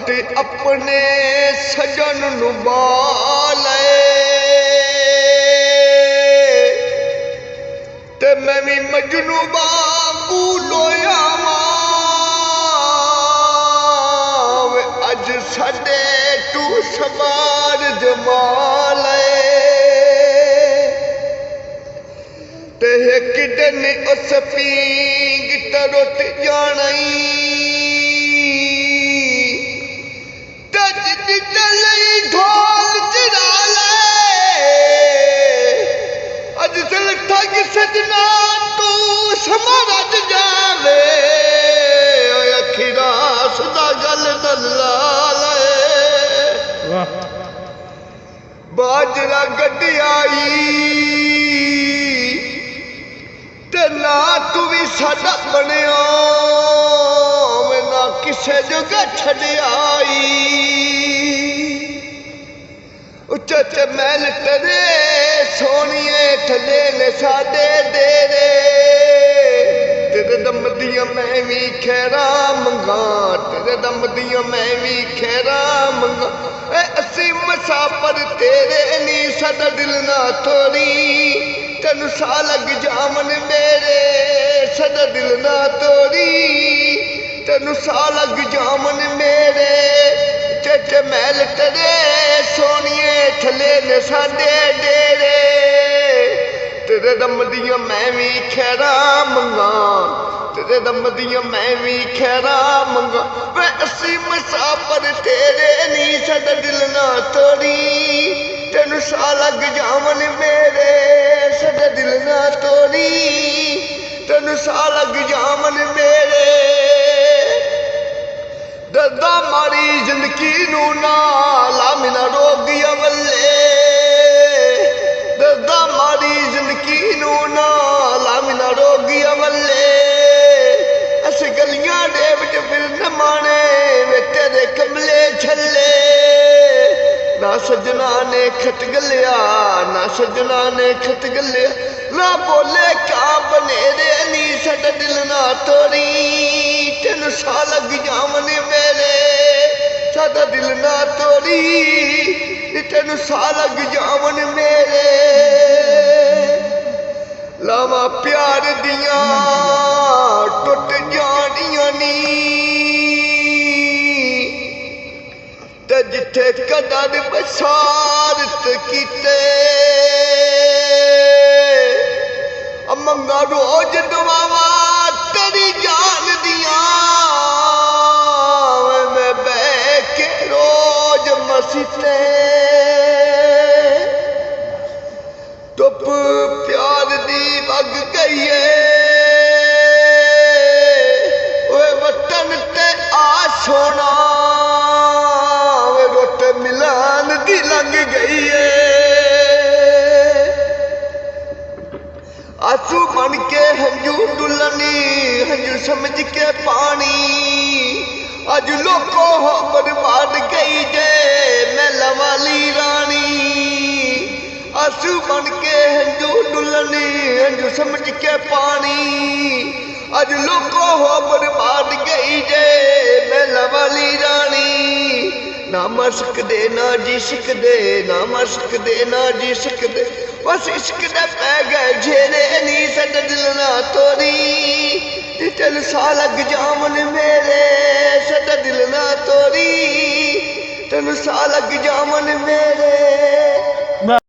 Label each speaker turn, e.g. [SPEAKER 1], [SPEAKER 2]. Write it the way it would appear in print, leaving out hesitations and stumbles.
[SPEAKER 1] ते अपने सजन नू बाले ते मैं भी मजनू बांगू लोया वे अज साडे तू समार जमाले ते एक दिन उस पींग तरुट जानाई ढोल चढ़ा ले अज दिल ठग सजना तू समारत जावे अखीरा सदा गल दल्ला ले बाजरा गड्डी आई ते ना तू भी साडा बनिया ना किसे जगह छड़ियाई उच्च महल तरे सोनिए थले ने साडे डेरे तेरे दम दियां मैं भी खैरा मंगा तेरे दम दियां मैं भी खैरा मंगा असी मुसाफिर तेरे नी साडा दिल ना तोड़ी तेनू सा लग जामन मेरे साडा दिल ना तोड़ी तेनू सा लग जामन मेरे चच महल तेरे सोनिए थले ने साडे डेरे तेरे दम दियां मैं भी खैरा मंगा तेरे दम दियां मैं भी खैरा मंगा वे असी मुसाफिर तेरे नी साडा दिल ना तोड़ी तेनू सा लग जामन मेरे साडा दिल ना तोड़ी तेनू सा लग जामन मेरे दर्दा मारी जिंदगी नू नाला मिना रोगिया वल्ले दर्दा मारी जिंदगी नू नाला मिना रोगिया वल्ले अस गलियां दे विच फिरन माने वे तेरे कमले छल्ले ना सजना ने खत गलिया ना सजना ने खत गलिया ना बोले क्या बनेरे नी साडा दिल ना तोड़ी तेनू सा लग जामन मेरे साडा दिल ना तोड़ी तेनू सा लग जामन मेरे लावा प्यार दियां टुट जानियां नी ते जिथे कदर बसारत कीते मंगा रोज दुआवा तेरी जान दिया मैं बह के रोज मसीते धुप प्यार दी वग गई है वतन ते आ सोना रुट मिलान दी लंघ गई है आंसू बन के हंजू डुलनी हंजू समझ के पानी अज लोको हो बर्बाद गई जे महला वाली रानी आंसू बन के हंजू डुलनी हंजू समझ के पानी अज लोको हो बर्बाद गई जे महला वाली रानी ना मस्क दे ना जिसक दे ना मस्क दे ना जिसक दे बस इश्क दे पै गए झेरे नी साडा दिल ना तोड़ी तेनू सा लग जामन मेरे साडा दिल ना तोड़ी तेनू सा लग जामन मेरे।